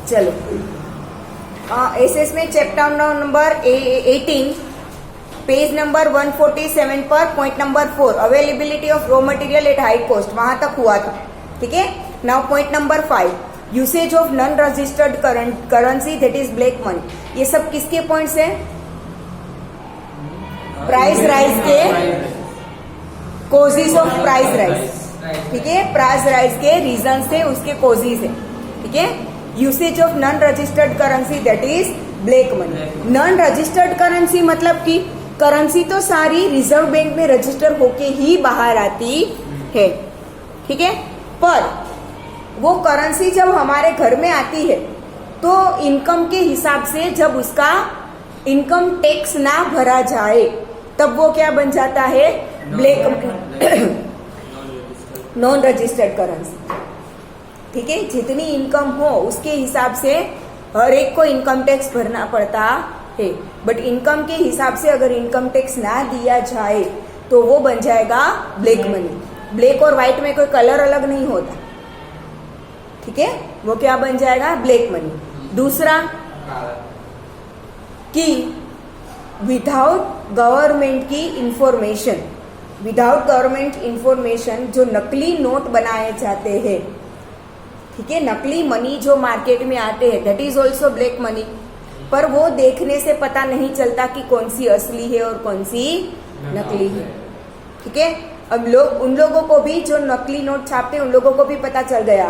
चलो एसएस में chapter number 18 page number 147 पर point number 4 availability of raw material at high cost, वहां तक हुआ था। ठीक है, now point number 5 usage of non registered currency that is black money. ये सब किसके पॉइंट्स है? प्राइस राइज के कोजिज ऑफ प्राइस राइज। ठीक है, प्राइस राइज के रीजन थे, उसके कोजिज है। ठीक है, usage of non registered currency that is black money. Non registered currency मतलब कि करेंसी तो सारी रिजर्व बैंक में रजिस्टर होके ही बाहर आती है। ठीक है, पर वो करेंसी जब हमारे घर में आती है तो इनकम के हिसाब से जब उसका इनकम टैक्स ना भरा जाए तब वो क्या बन जाता है? Black non registered currency. ठीक है, जितनी इनकम हो उसके हिसाब से हर एक को इनकम टैक्स भरना पड़ता है, बट इनकम के हिसाब से अगर इनकम टैक्स ना दिया जाए तो वो बन जाएगा ब्लैक मनी। ब्लैक और व्हाइट में कोई कलर अलग नहीं होता। ठीक है, वो क्या बन जाएगा? Black money. दूसरा कि विदाउट गवर्नमेंट की इंफॉर्मेशन, विदाउट गवर्नमेंट इंफॉर्मेशन जो नकली नोट बनाए जाते हैं, ठीक है, नकली मनी जो मार्केट में आते हैं that is also black money, पर वो देखने से पता नहीं चलता कि कौन सी असली है और कौन सी नकली है। ठीक है, अब लोग उन लोगों को भी जो नकली नोट छापते हैं उन लोगों को भी पता चल गया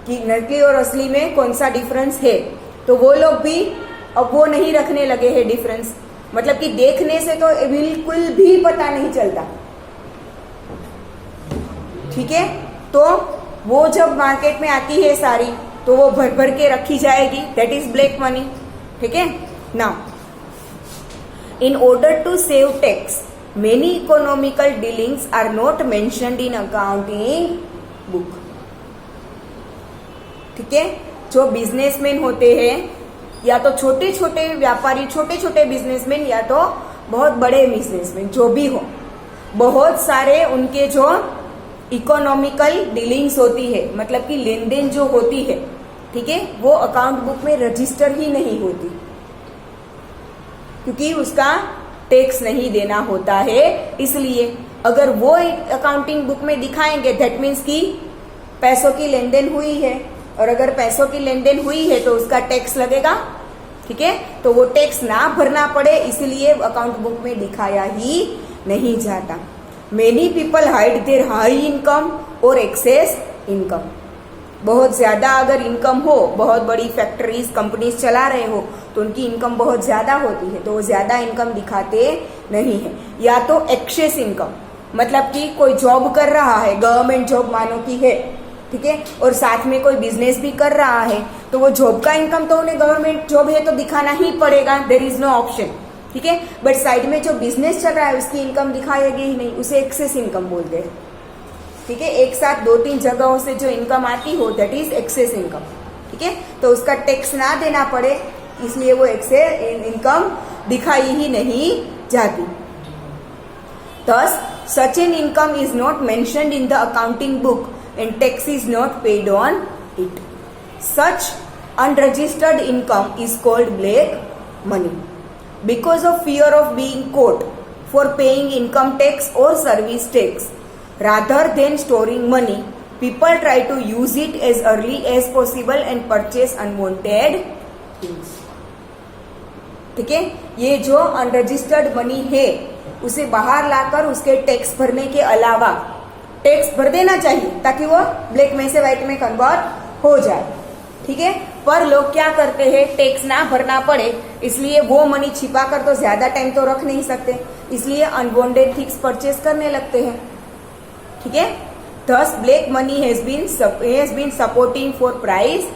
कि नकली और असली में कौन सा डिफरेंस है, तो वो लोग भी अब वो नहीं रखने लगे हैं डिफरेंस। मतलब कि देखने से तो बिल्कुल भी पता नहीं चलता। ठीक है, तो वो जब मार्केट में आती है सारी तो वो भर भर के रखी जाएगी, दैट इज ब्लैक मनी। ठीक है, now in order to save tax many economical dealings are not mentioned in accounting book. ठीक है, जो बिजनेसमैन होते हैं या तो छोटे छोटे व्यापारी, छोटे छोटे बिजनेसमैन या तो बहुत बड़े बिजनेसमैन, जो भी हो, बहुत सारे उनके जो इकोनॉमिकल डीलिंग्स होती है, मतलब कि लेन देन जो होती है, ठीक है, वो अकाउंट बुक में रजिस्टर ही नहीं होती क्योंकि उसका टैक्स नहीं देना होता है। इसलिए अगर वो अकाउंटिंग बुक में दिखाएंगे दैट मीन्स कि पैसों की लेन देन हुई है, और अगर पैसों की लेन देन हुई है तो उसका टैक्स लगेगा। ठीक है, तो वो टैक्स ना भरना पड़े इसलिए अकाउंट बुक में दिखाया ही नहीं जाता। Many people hide their high income और एक्सेस इनकम। बहुत ज्यादा अगर इनकम हो, बहुत बड़ी फैक्ट्रीज कंपनीज चला रहे हो तो उनकी इनकम बहुत ज्यादा होती है, तो वो ज्यादा इनकम दिखाते नहीं है। या तो एक्सेस इनकम, मतलब कि कोई जॉब कर रहा है, गवर्नमेंट जॉब मानो की है, ठीक है, और साथ में कोई बिजनेस भी कर रहा है, तो वो जॉब का इनकम तो उन्हें गवर्नमेंट जॉब है तो दिखाना ही पड़ेगा, देयर इज नो ऑप्शन। ठीक है, बट साइड में जो बिजनेस चल रहा है उसकी इनकम दिखाएगी ही नहीं, उसे एक्सेस इनकम बोलते हैं। ठीक है, एक साथ 2-3 जगहों से जो इनकम आती हो दैट इज एक्सेस इनकम। ठीक है, तो उसका टैक्स ना देना पड़े इसलिए वो एक्सेस इनकम दिखाई ही नहीं जाती। Thus, such an income is not mentioned in the accounting book and tax is not paid on it. Such unregistered income is called black money. Because of fear of being caught for paying income tax or service tax, rather than storing money, people try to use it as early as possible and purchase unwanted things. ठीक है, ये जो unregistered money है उसे बाहर लाकर उसके tax भरने के अलावा टैक्स भर देना चाहिए ताकि वो ब्लैक में से व्हाइट में कन्वर्ट हो जाए। ठीक है, पर लोग क्या करते हैं, टैक्स ना भरना पड़े इसलिए वो मनी छिपा कर तो ज्यादा टाइम तो रख नहीं सकते, इसलिए अनवांटेड थिंग्स परचेस करने लगते हैं। ठीक है, thus black money has been supporting for price.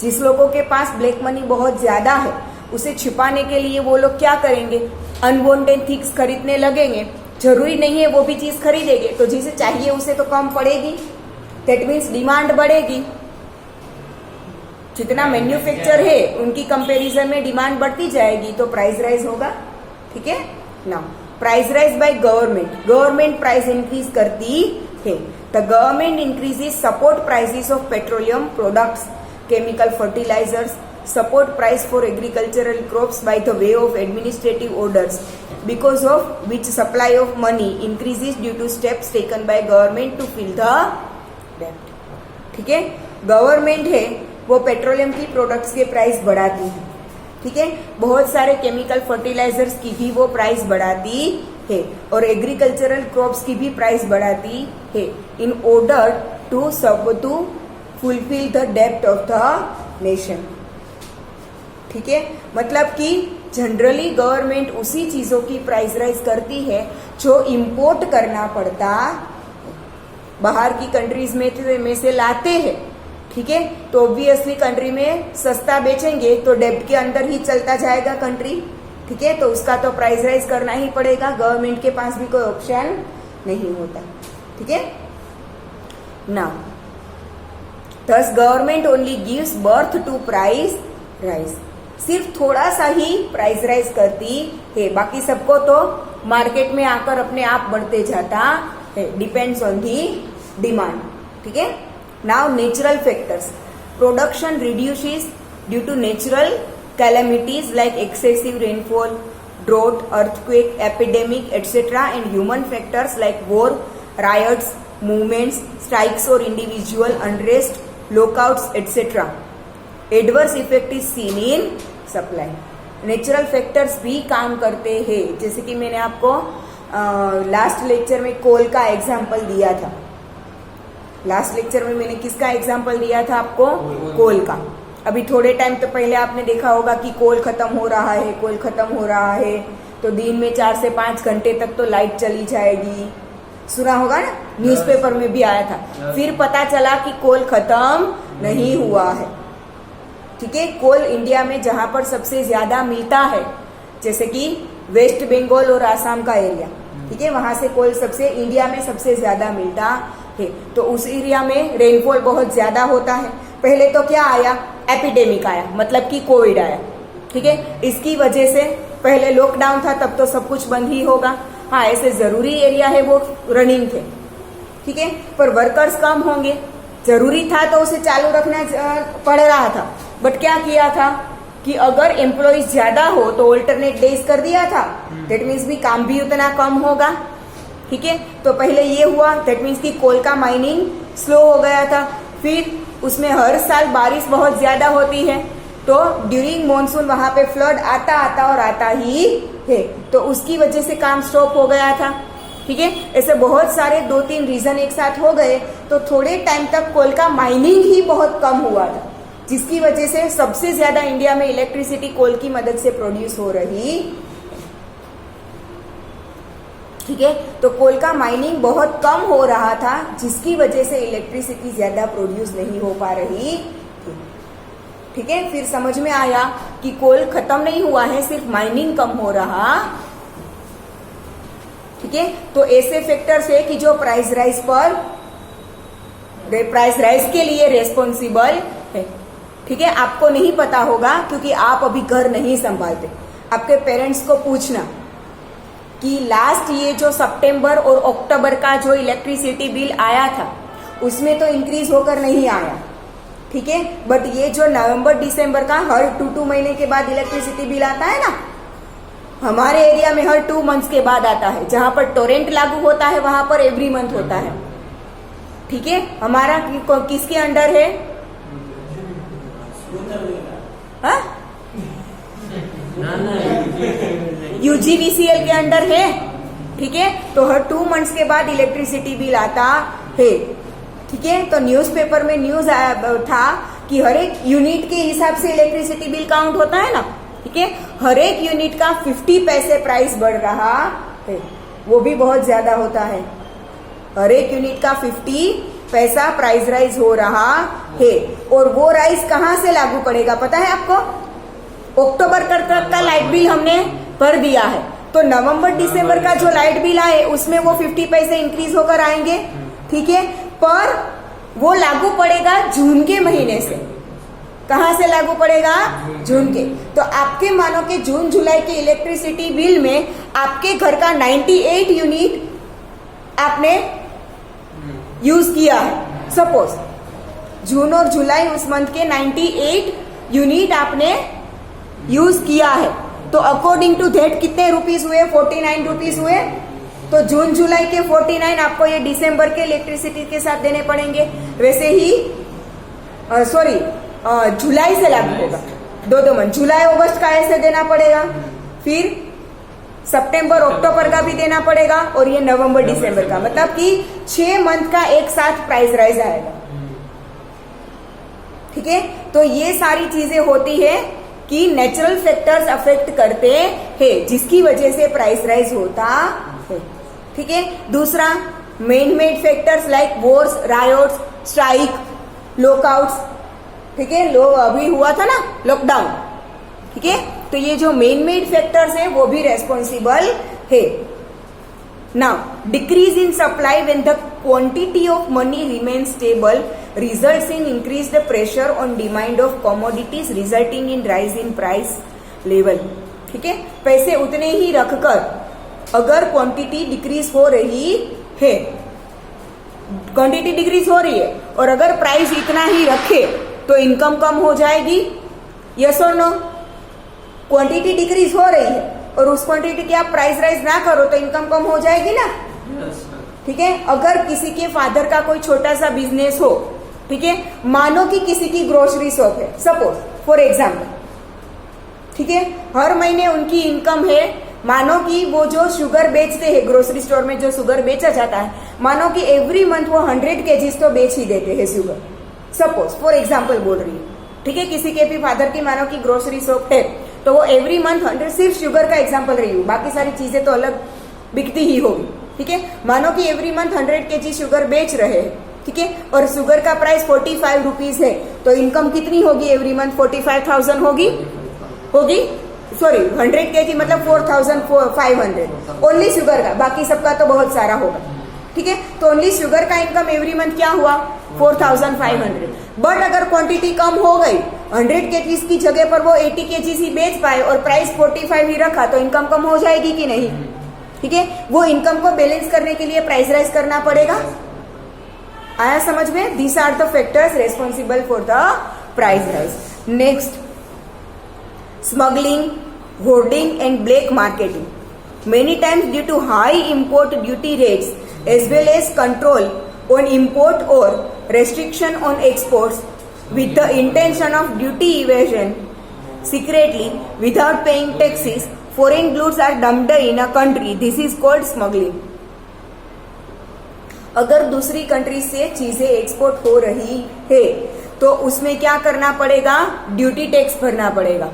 जिस लोगों के पास ब्लैक मनी बहुत ज्यादा है उसे छिपाने के लिए वो लोग क्या करेंगे, अनवांटेड थिंग्स खरीदने लगेंगे। जरूरी नहीं है वो भी चीज खरीदेंगे, तो जिसे चाहिए उसे तो कम पड़ेगी, दैट मीन्स डिमांड बढ़ेगी। जितना मैन्युफैक्चर है उनकी कंपैरिजन में डिमांड बढ़ती जाएगी तो प्राइस राइज होगा। ठीक है, now price rise by government price increase करती है। The government increases support prices of petroleum products chemical fertilizers, support price for agricultural crops by the way of administrative orders, because of which supply of money increases due to steps taken by government to fill the debt. ठीक है, government है वो petroleum की products के price बढ़ाती है, ठीक है, बहुत सारे केमिकल फर्टिलाइजर्स की भी वो प्राइस बढ़ाती है और एग्रीकल्चरल क्रॉप्स की भी प्राइस बढ़ाती है in order to fulfil the डेब्ट ऑफ द नेशन। ठीक है, मतलब कि जनरली गवर्नमेंट उसी चीजों की प्राइस राइज करती है जो इंपोर्ट करना पड़ता, बाहर की कंट्रीज में से लाते हैं, ठीक है, तो ऑब्वियसली कंट्री में सस्ता बेचेंगे तो डेब्ट के अंदर ही चलता जाएगा कंट्री, ठीक है, तो उसका तो प्राइस राइज करना ही पड़ेगा, गवर्नमेंट के पास भी कोई ऑप्शन नहीं होता। ठीक है, now thus government only gives birth to price rise, सिर्फ थोड़ा सा ही प्राइस राइज करती है, बाकी सबको तो मार्केट में आकर अपने आप बढ़ते जाता है, डिपेंड्स ऑन दी डिमांड। ठीक है, now natural factors, production reduces due to natural calamities like excessive rainfall, drought, earthquake, epidemic, etc. and human factors like war, riots, movements, strikes or individual unrest, lockouts, etc. Adverse effect is seen in supply. Natural factors भी काम करते हैं, जैसे कि मैंने आपको last lecture में कोल का एग्जाम्पल दिया था। लास्ट लेक्चर में मैंने किसका एग्जाम्पल दिया था आपको? कोल का। अभी थोड़े टाइम तो पहले आपने देखा होगा कि कोल खत्म हो रहा है, कोल खत्म हो रहा है, तो दिन में 4 से 5 घंटे तक तो लाइट चली जाएगी, सुना होगा ना, न्यूज़पेपर में भी आया था। फिर पता चला कि कोल खत्म नहीं हुआ है। ठीक है, कोल इंडिया में जहां पर सबसे ज्यादा मिलता है, जैसे कि वेस्ट बंगाल और आसाम का एरिया, ठीक है, वहां से कोल सबसे इंडिया में सबसे ज्यादा मिलता है, तो उस एरिया में रेनफॉल बहुत ज्यादा होता है। पहले तो क्या आया? एपिडेमिक आया, मतलब कि कोविड आया। ठीक है, इसकी वजह से पहले लॉकडाउन था, तब तो सब कुछ बंद ही होगा। हाँ, ऐसे जरूरी एरिया है वो रनिंग थे, ठीक है, पर वर्कर्स कम होंगे, जरूरी था तो उसे चालू रखना पड़ रहा था। बट क्या किया था कि अगर एम्प्लॉइज ज्यादा हो तो ऑल्टरनेट डेज कर दिया था, दैट मीन्स भी काम भी उतना कम होगा। ठीक है, तो पहले ये हुआ, दैट मीन्स की कोल का माइनिंग स्लो हो गया था। फिर उसमें हर साल बारिश बहुत ज्यादा होती है, तो ड्यूरिंग मॉनसून वहां पे फ्लड आता ही है, तो उसकी वजह से काम स्टॉप हो गया था। ठीक है, ऐसे बहुत सारे 2-3 रीजन एक साथ हो गए, तो थोड़े टाइम तक कोल का माइनिंग ही बहुत कम हुआ था, जिसकी वजह से सबसे ज्यादा इंडिया में इलेक्ट्रिसिटी कोल की मदद से प्रोड्यूस हो रही। ठीक है, तो कोल का माइनिंग बहुत कम हो रहा था, जिसकी वजह से इलेक्ट्रिसिटी ज्यादा प्रोड्यूस नहीं हो पा रही थी। ठीक है, फिर समझ में आया कि कोल खत्म नहीं हुआ है, सिर्फ माइनिंग कम हो रहा। ठीक है, तो ऐसे फैक्टर्स है कि जो प्राइस राइज के लिए रेस्पॉन्सिबल है। ठीक है, आपको नहीं पता होगा क्योंकि आप अभी घर नहीं संभालते। आपके पेरेंट्स को पूछना कि लास्ट ये जो सितंबर और अक्टूबर का जो इलेक्ट्रिसिटी बिल आया था, उसमें तो इंक्रीज होकर नहीं आया। ठीक है, बट ये जो नवंबर दिसंबर का हर 2 महीने के बाद इलेक्ट्रिसिटी बिल आता है ना, हमारे एरिया में हर 2 मंथ्स के बाद आता है। जहां पर टोरेंट लागू होता है वहां पर एवरी मंथ होता है। ठीक है, हमारा किसके अंडर है? यूजीवीसीएल के अंडर है। ठीक है, तो हर 2 मंथ्स के बाद इलेक्ट्रिसिटी बिल आता है। ठीक है, तो न्यूज़पेपर में न्यूज था कि हर एक यूनिट के हिसाब से इलेक्ट्रिसिटी बिल काउंट होता है ना। ठीक है, हर एक यूनिट का 50 पैसे प्राइस बढ़ रहा है, वो भी बहुत ज्यादा होता है। हर एक यूनिट का 50 पैसा प्राइस राइज हो रहा है, और वो राइज कहां से लागू पड़ेगा पता है आपको? अक्टूबर तक का लाइट बिल हमने भर दिया है, तो नवंबर दिसंबर का जो लाइट बिल आए उसमें वो 50 पैसे इंक्रीज होकर आएंगे। ठीक है, पर वो लागू पड़ेगा जून के महीने से। कहां से लागू पड़ेगा? जून के। तो आपके मानो कि जून जुलाई के इलेक्ट्रिसिटी बिल में आपके घर का 98 यूनिट आपने यूज किया है सपोज, जून और जुलाई उस मंथ के 98 यूनिट आपने यूज किया है, तो अकॉर्डिंग टू दैट कितने रुपीस हुए? 49 रुपीस हुए। तो जून जुलाई के 49 आपको ये दिसंबर के इलेक्ट्रिसिटी के साथ देने पड़ेंगे। वैसे ही जुलाई से लागू होगा, दो मंथ, जुलाई अगस्त का ऐसे देना पड़ेगा, फिर सितंबर अक्टूबर का भी देना पड़ेगा, और ये नवंबर दिसंबर का, मतलब कि 6 मंथ का एक साथ प्राइस राइज आएगा। ठीक है, तो ये सारी चीजें होती है कि नेचुरल फैक्टर्स अफेक्ट करते हैं, जिसकी वजह से प्राइस राइज होता है। ठीक है, दूसरा main made factors like Wars, riots, strike, lockouts. ठीक है, अभी हुआ था ना लॉकडाउन। ठीक है, तो ये जो मेन मेड फैक्टर्स हैं वो भी रेस्पॉन्सिबल है। Now decrease in supply when the quantity of money remain stable results in increased pressure on demand of commodities resulting in rise in price level. ठीक है, पैसे उतने ही रखकर अगर क्वांटिटी डिक्रीज हो रही है, क्वांटिटी डिक्रीज हो रही है और अगर प्राइस इतना ही रखे तो इनकम कम हो जाएगी। यस और नो? क्वांटिटी डिक्रीज हो रही है और उस क्वांटिटी की आप प्राइस राइज ना करो तो इनकम कम हो जाएगी ना। ठीक है, अगर किसी के फादर का कोई छोटा सा बिजनेस हो, ठीक है, मानो कि किसी की ग्रोसरी शॉप है, सपोज फॉर एग्जाम्पल। ठीक है, हर महीने उनकी इनकम है, मानो कि वो जो शुगर बेचते हैं ग्रोसरी स्टोर में, जो शुगर बेचा जाता है, मानो कि एवरी मंथ वो 100 केजीज तो बेच ही देते हैं शुगर, सपोज फॉर एग्जाम्पल बोल रही हूँ। ठीक है, किसी के भी फादर की मानो कि ग्रोसरी शॉप है, तो वो एवरी मंथ 100, सिर्फ शुगर का एग्जाम्पल रही हूँ, बाकी सारी चीजें तो अलग बिकती ही होगी। ठीक है, मानो कि एवरी मंथ 100 केजी शुगर बेच रहे हैं। ठीक है, और शुगर का प्राइस 45 रुपीज है, तो इनकम कितनी होगी एवरी मंथ? 45,000 होगी। सॉरी 100 केजी मतलब 4,500 ओनली शुगर का, बाकी सबका तो बहुत सारा होगा। ठीक है, तो ओनली शुगर का इनकम एवरी मंथ क्या हुआ? 4,500। बट अगर क्वांटिटी कम हो गई, 100 केजीज की जगह पर वो 80 केजीज ही बेच पाए और प्राइस 45 ही रखा, तो इनकम कम हो जाएगी कि नहीं? ठीक है, वो इनकम को बैलेंस करने के लिए प्राइस राइज करना पड़ेगा। आया समझ में? These are the factors responsible for the price rise. Next, smuggling, hoarding and black marketing. Many times due to high import duty rates as well as control on import or restriction on exports with the intention of duty evasion, secretly without paying taxes, foreign goods are dumped in a country. This is called smuggling. अगर दूसरी country से चीजें export हो रही है तो उसमें क्या करना पड़ेगा? ड्यूटी टैक्स भरना पड़ेगा.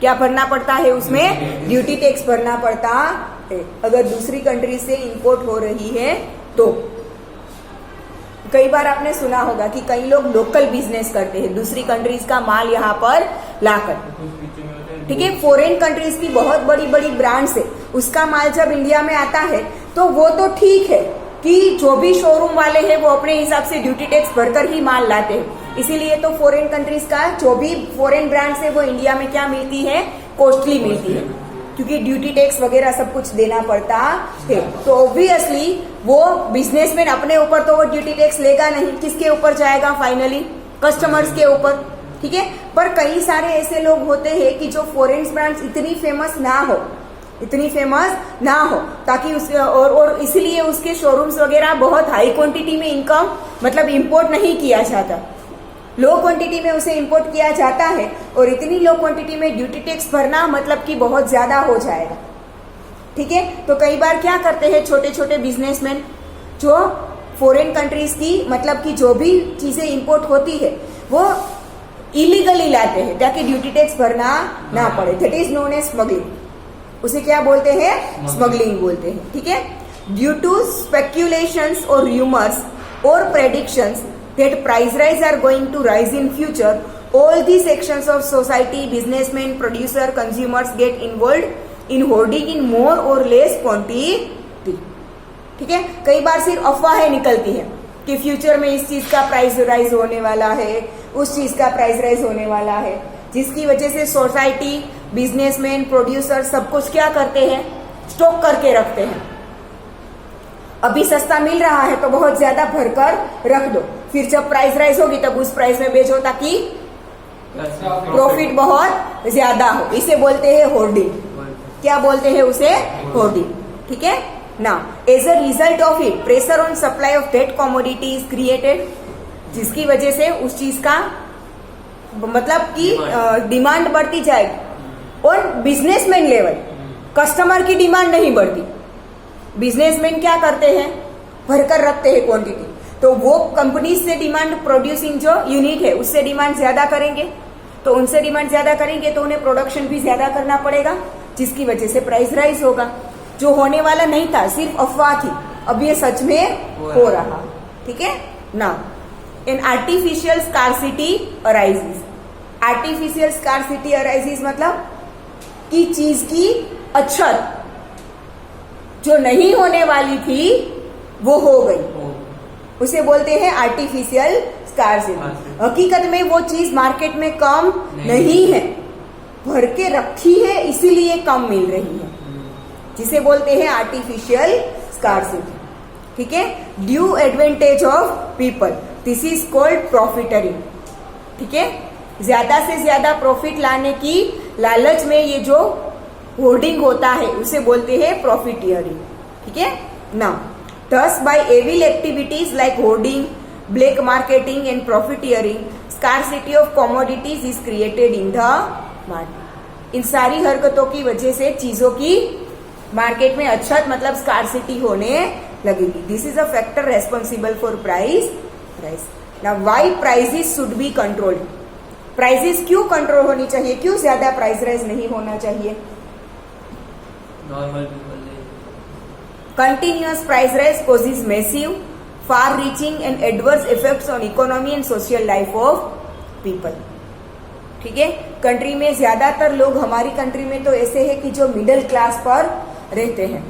क्या भरना पड़ता है उसमें? ड्यूटी टैक्स भरना पड़ता है. अगर दूसरी कंट्री से इंपोर्ट हो रही है तो कई बार आपने सुना होगा कि कई लोग लोकल बिजनेस करते हैं, दूसरी कंट्रीज का माल यहाँ पर लाकर. ठीक है, फॉरेन कंट्रीज की बहुत बड़ी बड़ी ब्रांड्स है, उसका माल जब इंडिया में आता है तो वो तो ठीक है कि जो भी शोरूम वाले हैं वो अपने हिसाब से ड्यूटी टैक्स भरकर ही माल लाते हैं. इसीलिए तो फॉरेन कंट्रीज का जो भी फॉरेन ब्रांड्स है वो इंडिया में क्या मिलती है? कॉस्टली मिलती है, क्योंकि ड्यूटी टैक्स वगैरह सब कुछ देना पड़ता है. तो ऑब्वियसली वो बिजनेसमैन अपने ऊपर तो वो ड्यूटी टैक्स लेगा नहीं, किसके ऊपर जाएगा? फाइनली कस्टमर्स के ऊपर. ठीक है, पर कई सारे ऐसे लोग होते हैं कि जो फॉरेन ब्रांड्स इतनी फेमस ना हो ताकि उसके और इसलिए उसके शोरूम्स वगैरह बहुत हाई क्वांटिटी में इनकम मतलब इंपोर्ट नहीं किया जाता, लो क्वांटिटी में उसे इंपोर्ट किया जाता है. और इतनी लो क्वांटिटी में ड्यूटी टैक्स भरना मतलब कि बहुत ज्यादा हो जाएगा. ठीक है, तो कई बार क्या करते हैं छोटे छोटे बिजनेसमैन जो फॉरेन कंट्रीज की मतलब कि जो भी चीजें इंपोर्ट होती है वो इलीगली लाते हैं ताकि ड्यूटी टैक्स भरना ना पड़े. That is known as smuggling. उसे क्या बोलते हैं? स्मगलिंग बोलते हैं. ठीक है, ड्यू टू स्पेक्यूलेशंस और र्यूमर्स और predictions that price rise are going to rise in future, all these sections of society, businessmen, producer, consumers get involved in hoarding in more or less quantity. ठीक है, कई बार सिर्फ अफवाहें निकलती है कि फ्यूचर में इस चीज का प्राइस राइज होने वाला है, उस चीज का प्राइस राइज होने वाला है, जिसकी वजह से सोसाइटी, बिजनेसमैन, प्रोड्यूसर सब कुछ क्या करते हैं? स्टॉक करके रखते हैं. अभी सस्ता मिल रहा है तो बहुत ज्यादा भरकर रख दो. फिर जब प्राइस राइज होगी तब उस प्राइस में बेचो ताकि प्रॉफिट बहुत ज्यादा हो। इसे बोलते हैं होर्डिंग। क्या बोलते हैं उसे? होर्डिंग। ठीक है ना। As a result of it pressure on supply of that commodity is created, जिसकी वजह से उस चीज का मतलब कि डिमांड बढ़ती जाएगी। और बिजनेसमैन लेवल कस्टमर की डिमांड नहीं बढ़ती। बिजनेसमैन क्या करते हैं? भरकर रखते हैं क्वांटिटी, तो वो कंपनी से डिमांड प्रोड्यूसिंग जो यूनिट है उससे डिमांड ज्यादा करेंगे, तो उनसे डिमांड ज्यादा करेंगे तो उन्हें प्रोडक्शन भी ज्यादा करना पड़ेगा, जिसकी वजह से प्राइस राइज होगा। जो होने वाला नहीं था, सिर्फ अफवाह थी, अब ये सच में हो रहा। ठीक है ना। An artificial scarcity arises. Artificial scarcity arises मतलब कि चीज की अछत जो नहीं होने वाली थी वो हो गई, उसे बोलते हैं आर्टिफिशियल स्कार्सिटी। हकीकत में वो चीज मार्केट में कम नहीं है, भर के रखी है इसीलिए कम मिल रही है, जिसे बोलते हैं आर्टिफिशियल स्कार्सिटी। ठीक है। Due advantage of people, this is called profiteering. ठीक है। ज्यादा से ज्यादा प्रॉफिट लाने की लालच में ये जो होर्डिंग होता है उसे बोलते हैं प्रॉफिटियरिंग। ठीक है ना। Thus by evil activities like hoarding, black marketing and profiteering, scarcity of commodities is created in the market. इन सारी हरकतों की वजह से चीजों की मार्केट में अछत मतलब स्कार्सिटी होने लगेगी। This is a factor responsible for price rise. Now why prices should be controlled. Prices क्यों कंट्रोल होनी चाहिए? क्यों ज्यादा प्राइस राइज नहीं होना चाहिए? Normal Continuous price rise causes massive, far-reaching and adverse effects on economy and social life of people. ठीक है। कंट्री में ज्यादातर लोग, हमारी कंट्री में तो ऐसे है कि जो मिडिल क्लास पर रहते हैं,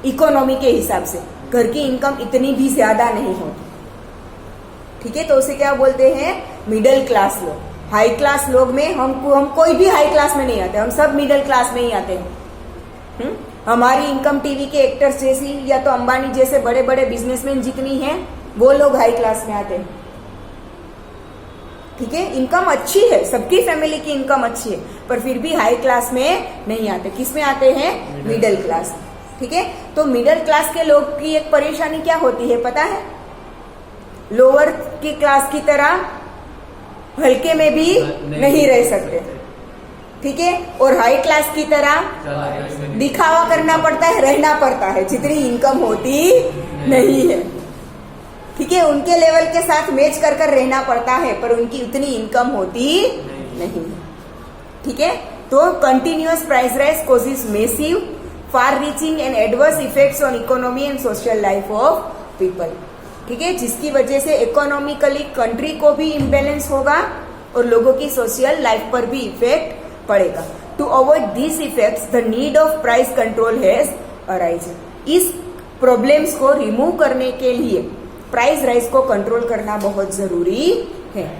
इकोनॉमी के हिसाब से घर की इनकम इतनी भी ज्यादा नहीं होती। ठीक है। तो उसे क्या बोलते हैं? मिडिल क्लास लोग। हाई क्लास लोग में हम कोई भी हाई क्लास में नहीं आते, हम सब मिडिल क्लास में ही आते हैं। हमारी इनकम टीवी के एक्टर्स जैसी या तो अंबानी जैसे बड़े बड़े बिजनेसमैन जितनी हैं वो लोग हाई क्लास में आते हैं। ठीक है। इनकम अच्छी है, सबकी फैमिली की इनकम अच्छी है, पर फिर भी हाई क्लास में नहीं आते। किस में आते हैं? Middle class. ठीक है। तो मिडिल क्लास के लोग की एक परेशानी क्या होती है पता है? लोअर की क्लास की तरह हल्के में भी नहीं रह सकते। ठीक है। और हाई क्लास की तरह दिखावा करना पड़ता है, रहना पड़ता है, जितनी इनकम होती नहीं है। ठीक है। उनके लेवल के साथ मैच कर कर रहना पड़ता है, पर उनकी उतनी इनकम होती नहीं है। ठीक है। तो continuous price rise causes massive, far reaching and adverse effects on economy and social life of people. ठीक है। जिसकी वजह से इकोनॉमिकली कंट्री को भी इम्बेलेंस होगा और लोगों की सोशल लाइफ पर भी इफेक्ट पड़ेगा। To avoid this effects the need of price control has arisen. इस प्रॉब्लम्स को रिमूव करने के लिए प्राइस राइज को कंट्रोल करना बहुत जरूरी है।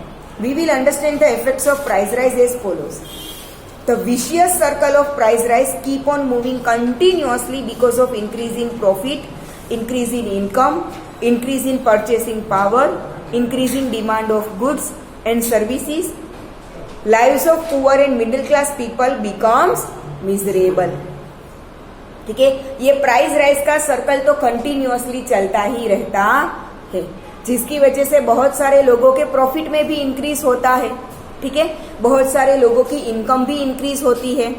We will understand the effects of price rise as follows. The vicious circle of price rise keep on moving continuously because of increase in profit, increase in income, increase in purchasing power, increase in demand of goods and services. Lives of poor and middle class people becomes miserable. ठीक है। ये price rise का circle तो continuously चलता ही रहता है, जिसकी वजह से बहुत सारे लोगों के प्रॉफिट में भी इंक्रीज होता है। ठीक है। बहुत सारे लोगों की इनकम भी इंक्रीज होती है।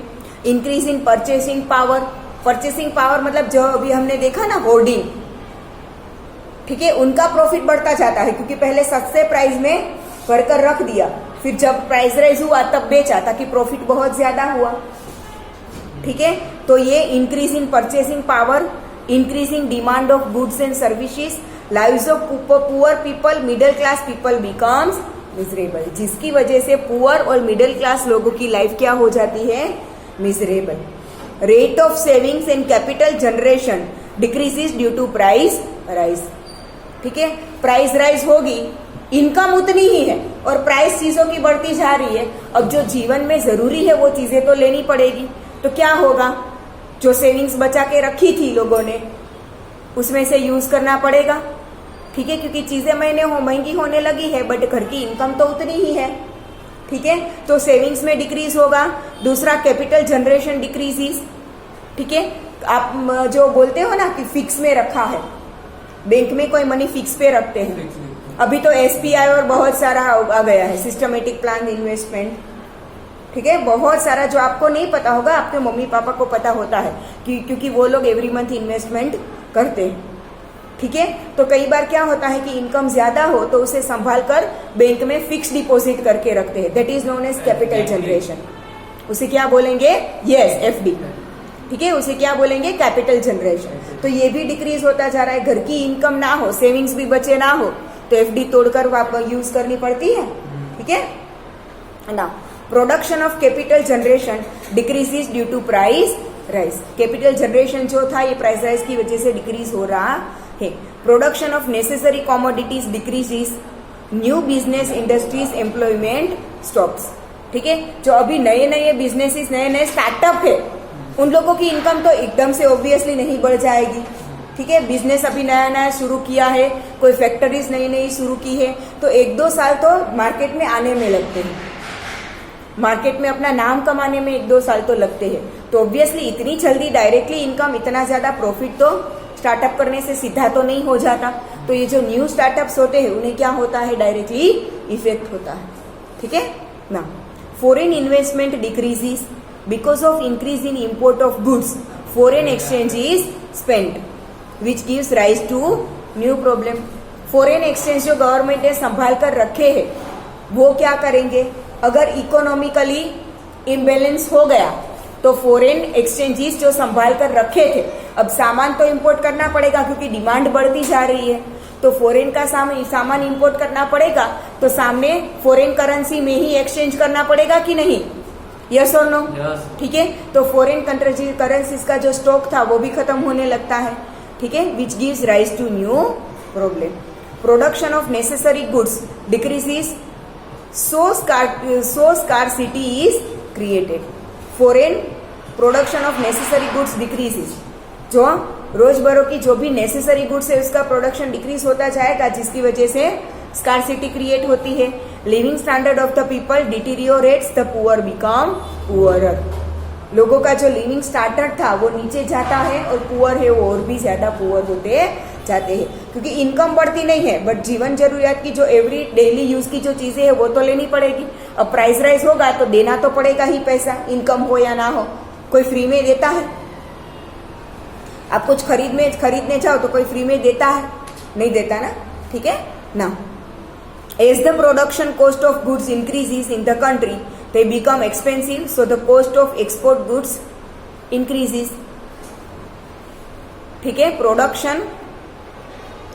Increase in purchasing power. Purchasing power मतलब जो अभी हमने देखा ना होर्डिंग, ठीक है, उनका प्रॉफिट बढ़ता जाता है क्योंकि पहले सस्ते प्राइस में भरकर रख दिया, फिर जब प्राइस राइज हुआ तब बेचा ताकि प्रॉफिट बहुत ज्यादा हुआ। ठीक है। तो ये increase in purchasing power, increase in demand of goods and services, lives of poor people, middle class people becomes miserable. जिसकी वजह से पुअर और मिडिल क्लास लोगों की लाइफ क्या हो जाती है? Miserable. Rate of savings and capital generation decreases due to price rise. ठीक है। प्राइस राइज होगी, इनकम उतनी ही है और प्राइस चीजों की बढ़ती जा रही है। अब जो जीवन में जरूरी है वो चीजें तो लेनी पड़ेगी, तो क्या होगा? जो सेविंग्स बचा के रखी थी लोगों ने उसमें से यूज करना पड़ेगा। ठीक है, क्योंकि चीजें महंगी होने लगी है बट घर की इनकम तो उतनी ही है। ठीक है, तो सेविंग्स में डिक्रीज होगा। दूसरा, कैपिटल जनरेशन डिक्रीजेस। ठीक है, आप जो बोलते हो ना कि फिक्स में रखा है, बैंक में कोई मनी फिक्स पे रखते हैं, अभी तो एसबीआई और बहुत सारा आ गया है, सिस्टमेटिक प्लान इन्वेस्टमेंट। ठीक है, बहुत सारा जो आपको नहीं पता होगा, आपके मम्मी पापा को पता होता है क्योंकि वो लोग एवरी मंथ इन्वेस्टमेंट करते हैं। ठीक है, तो कई बार क्या होता है कि इनकम ज्यादा हो तो उसे संभाल कर बैंक में फिक्स डिपॉजिट करके रखते हैं, that is known as capital generation. उसे क्या बोलेंगे? Yes, FD. ठीक है, उसे क्या बोलेंगे? Capital generation. तो ये भी डिक्रीज होता जा रहा है। घर की इनकम ना हो, सेविंग्स भी बचे ना हो, तो एफडी तोड़कर वापस यूज करनी पड़ती है। ठीक है ना। Production of capital generation decreases due to price rise. Capital generation जो था ये प्राइस राइज की वजह से डिक्रीज हो रहा है। Production of necessary commodities decreases, new business industries employment stops. ठीक है, जो अभी नए नए बिजनेसेस, नए नए स्टार्टअप है, उन लोगों की इनकम तो एकदम से ऑब्वियसली नहीं बढ़ जाएगी। ठीक है, बिजनेस अभी नया नया शुरू किया है, कोई फैक्ट्रीज नई नई शुरू की है, तो 1-2 साल तो मार्केट में आने में लगते हैं, मार्केट में अपना नाम कमाने में 1-2 साल तो लगते हैं। तो ऑब्वियसली इतनी जल्दी डायरेक्टली इनकम, इतना ज्यादा प्रॉफिट तो स्टार्टअप करने से सीधा तो नहीं हो जाता। तो ये जो न्यू स्टार्टअप्स होते हैं उन्हें क्या होता है? डायरेक्टली इफेक्ट होता है। ठीक है ना। Foreign investment decreases because of increase in import of goods, foreign exchange is spent which gives rise to new problem. Foreign exchange जो गवर्नमेंट ने संभाल कर रखे हैं वो क्या करेंगे? अगर इकोनॉमिकली इम्बेलेंस हो गया तो फॉरेन एक्सचेंजेस जो संभाल कर रखे थे, अब सामान तो इंपोर्ट करना पड़ेगा क्योंकि डिमांड बढ़ती जा रही है, तो फॉरेन का सामान इंपोर्ट करना पड़ेगा, तो सामने फॉरेन करेंसी में ही एक्सचेंज करना पड़ेगा कि नहीं? यस और नो? ठीक है, तो फॉरेन करेंसीज का जो स्टॉक था वो भी खत्म होने लगता है। ठीक है, which gives rise to new problem. Production of necessary goods decreases, so scarcity is created. Foreign production of necessary goods decreases, जो रोजबरों की जो भी नेसेसरी गुड्स है उसका प्रोडक्शन डिक्रीज होता जाएगा, जिसकी वजह से स्कार्सिटी क्रिएट होती है। Living standard of the people deteriorates, the poor become poorer. लोगों का जो लिविंग स्टैंडर्ड था वो नीचे जाता है और पुअर है वो और भी ज्यादा पुअर होते जाते हैं, क्योंकि इनकम बढ़ती नहीं है बट जीवन जरूरियात की जो एवरी डेली यूज की जो चीजें है वो तो लेनी पड़ेगी। अब प्राइस राइज होगा तो देना तो पड़ेगा ही पैसा, इनकम हो या ना हो। कोई फ्री में देता है? आप कुछ खरीदने जाओ तो कोई फ्री में देता है? नहीं देता ना। ठीक है ना। As the production cost of goods increases in the country, they become expensive, so the cost of export goods increases. ठीक है,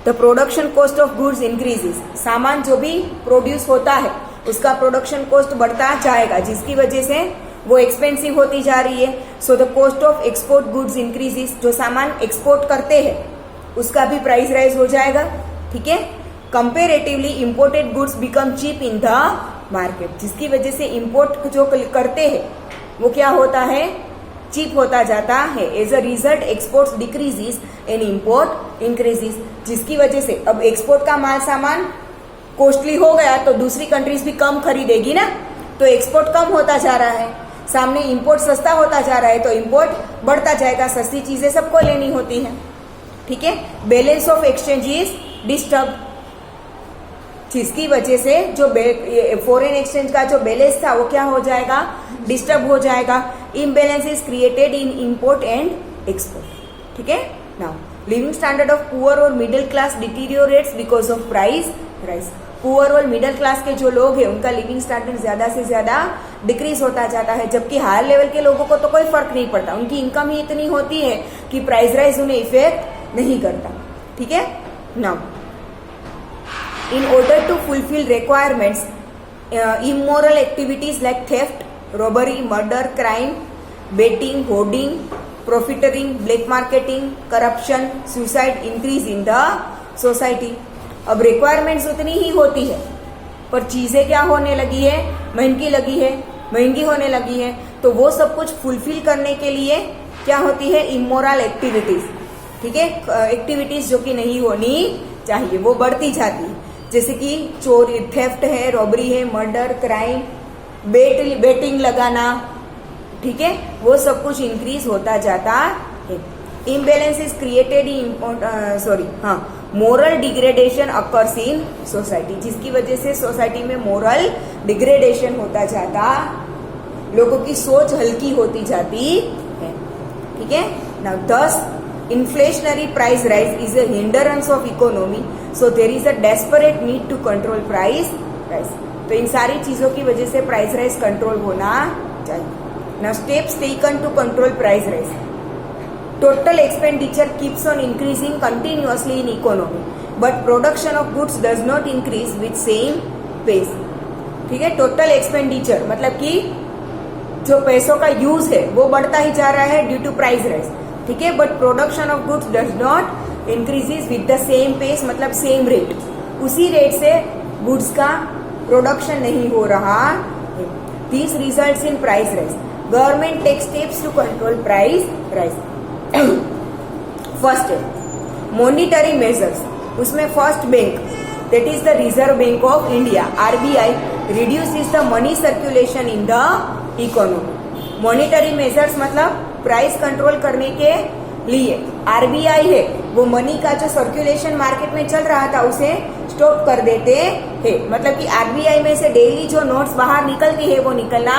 the production cost of goods increases. सामान जो भी प्रोड्यूस होता है उसका प्रोडक्शन कॉस्ट बढ़ता जाएगा, जिसकी वजह से वो एक्सपेंसिव होती जा रही है। So the cost of export goods increases, जो सामान एक्सपोर्ट करते हैं उसका भी प्राइस राइज हो जाएगा। ठीक है, comparatively imported goods become cheap in the market, जिसकी वजह से इंपोर्ट जो करते हैं वो क्या होता है? चीप होता जाता है। As a result exports decreases and import increases, जिसकी वजह से अब एक्सपोर्ट का माल सामान कॉस्टली हो गया तो दूसरी कंट्रीज भी कम खरीदेगी ना, तो एक्सपोर्ट कम होता जा रहा है, सामने इंपोर्ट सस्ता होता जा रहा है तो इंपोर्ट बढ़ता जाएगा। सस्ती चीजें सबको लेनी होती है। ठीक है, balance of exchange is disturb, जिसकी वजह से जो फॉरेन एक्सचेंज का जो बैलेंस था वो क्या हो जाएगा? डिस्टर्ब हो जाएगा। Imbalance is created in import and export. ठीक है, now living standard of poor और middle class deteriorates because of price rise. Poor और मिडिल क्लास के जो लोग हैं उनका लिविंग स्टैंडर्ड ज्यादा से ज्यादा डिक्रीज होता जाता है, जबकि हायर लेवल के लोगों को तो कोई फर्क नहीं पड़ता, उनकी इनकम ही इतनी होती है कि प्राइस राइज उन्हें इफेक्ट नहीं करता। ठीक है, now in order to fulfill requirements, immoral activities like theft, robbery, murder, crime, betting, hoarding, profiteering, black marketing, corruption, suicide increase in the society. अब requirements उतनी ही होती है पर चीजें क्या होने लगी है? महंगी होने लगी है, तो वो सब कुछ फुलफिल करने के लिए क्या होती है? Immoral activities. ठीक है, एक्टिविटीज जो कि नहीं होनी चाहिए वो बढ़ती जाती है। जैसे कि चोरी, थेफ्ट है, रॉबरी है, मर्डर, क्राइम, बेटिंग लगाना, ठीक है, वो सब कुछ इंक्रीज होता जाता है। Imbalance is created moral degradation occurs in society, जिसकी वजह से सोसाइटी में मोरल डिग्रेडेशन होता जाता, लोगों की सोच हल्की होती जाती है, ठीक है ना। 10 inflationary price rise is a hindrance of economy, so there is a desperate need to control price rise। तो इन सारी चीजों की वजह से प्राइस राइज कंट्रोल होना चाहिए। Now steps taken to control price rise। Total expenditure keeps on increasing continuously in economy, but production of goods does not increase with same pace। ठीक है, टोटल एक्सपेंडिचर मतलब कि जो पैसों का यूज है वो बढ़ता ही जा रहा है ड्यू टू प्राइस राइज, ठीक है, but production of goods does not increases with the same pace, मतलब सेम रेट, उसी रेट से गुड्स का प्रोडक्शन नहीं हो रहा है। This results in price rise. Government take steps to control price rise. First है मॉनिटरी मेजर्स, उसमें first bank that is the Reserve Bank of India RBI reduces the money circulation in the economy। Monetary measures मतलब price control करने के लिए RBI है वो money का जो सर्कुलेशन मार्केट में चल रहा था उसे स्टॉप कर देते हैं, मतलब कि RBI में से डेली जो नोट्स बाहर निकलती है वो निकलना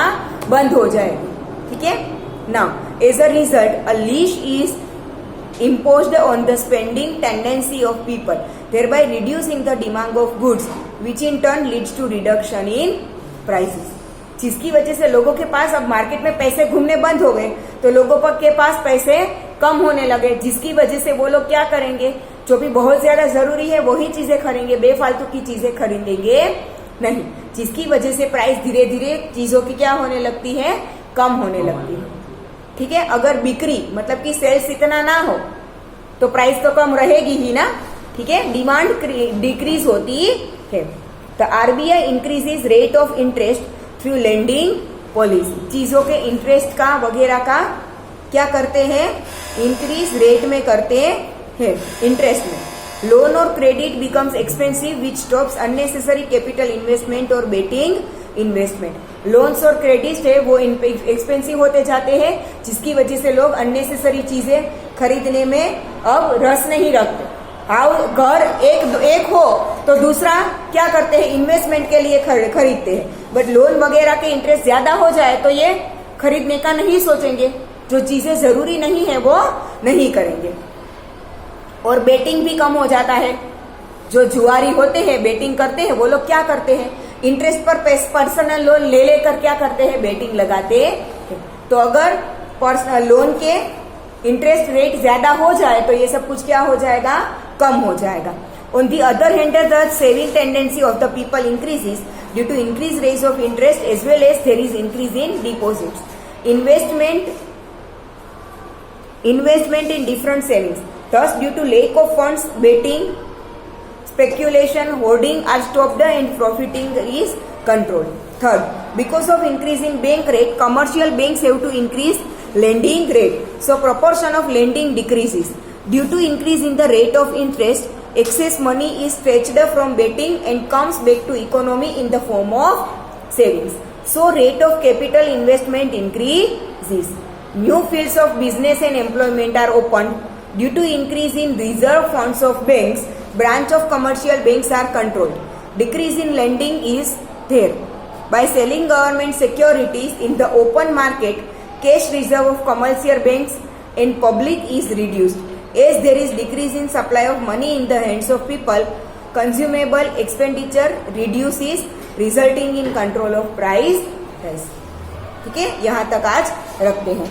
बंद हो जाएगी, ठीक है। Now as a result a leash is imposed on the spending tendency of people, thereby reducing the demand of goods, which in turn leads to reduction in prices। जिसकी वजह से लोगों के पास अब मार्केट में पैसे घूमने बंद हो गए, तो लोगों के पास पैसे कम होने लगे, जिसकी वजह से वो लोग क्या करेंगे, जो भी बहुत ज्यादा जरूरी है वही चीजें खरीदेंगे, बेफालतू की चीजें खरीदेंगे नहीं, जिसकी वजह से प्राइस धीरे धीरे चीजों की क्या होने लगती है, कम होने लगती है, ठीक है। अगर बिक्री मतलब कि सेल्स इतना ना हो तो प्राइस तो कम रहेगी ही ना, ठीक है, डिमांड डिक्रीज होती है। तो RBI increases rate of interest through lending policy, चीजों के इंटरेस्ट का वगैरह का क्या करते हैं, इंक्रीज रेट में करते हैं, इंटरेस्ट में। लोन और क्रेडिट बिकम्स एक्सपेंसिव विच स्टॉप्स अननेसेसरी कैपिटल इन्वेस्टमेंट और बेटिंग इन्वेस्टमेंट। लोन्स और क्रेडिट है वो एक्सपेंसिव होते जाते हैं, जिसकी वजह से लोग अननेसेसरी चीजें खरीदने में अब रस नहीं रखते। घर एक हो तो दूसरा क्या करते हैं, इन्वेस्टमेंट के लिए खरीदते हैं, बट लोन वगैरह के इंटरेस्ट ज्यादा हो जाए तो ये खरीदने का नहीं सोचेंगे, जो चीजें जरूरी नहीं है वो नहीं करेंगे। और बेटिंग भी कम हो जाता है, जो जुआरी होते हैं बेटिंग करते हैं वो लोग क्या करते हैं, इंटरेस्ट पर पर्सनल लोन ले लेकर क्या करते हैं, बेटिंग लगाते हैं। तो अगर पर्सनल लोन के इंटरेस्ट रेट ज्यादा हो जाए तो ये सब कुछ क्या हो जाएगा, कम हो जाएगा। On the other hand the saving tendency of the people increases due to increase rate of interest as well as there is increase in deposits. Investment in different savings, thus due to lack of funds, betting, speculation, hoarding are stopped and profiting is controlled. Third, because of increasing bank rate, commercial banks have to increase lending rate, so proportion of lending decreases. Due to increase in the rate of interest, excess money is fetched from betting and comes back to economy in the form of savings, so rate of capital investment increases. New fields of business and employment are opened. Due to increase in reserve funds of banks, branch of commercial banks are controlled. Decrease in lending is there. By selling government securities in the open market, cash reserve of commercial banks and public is reduced. As there is decrease in supply of money in the hands of people, consumable expenditure reduces, resulting in control of price rise। ठीक है, यहाँ तक आज रखते हैं।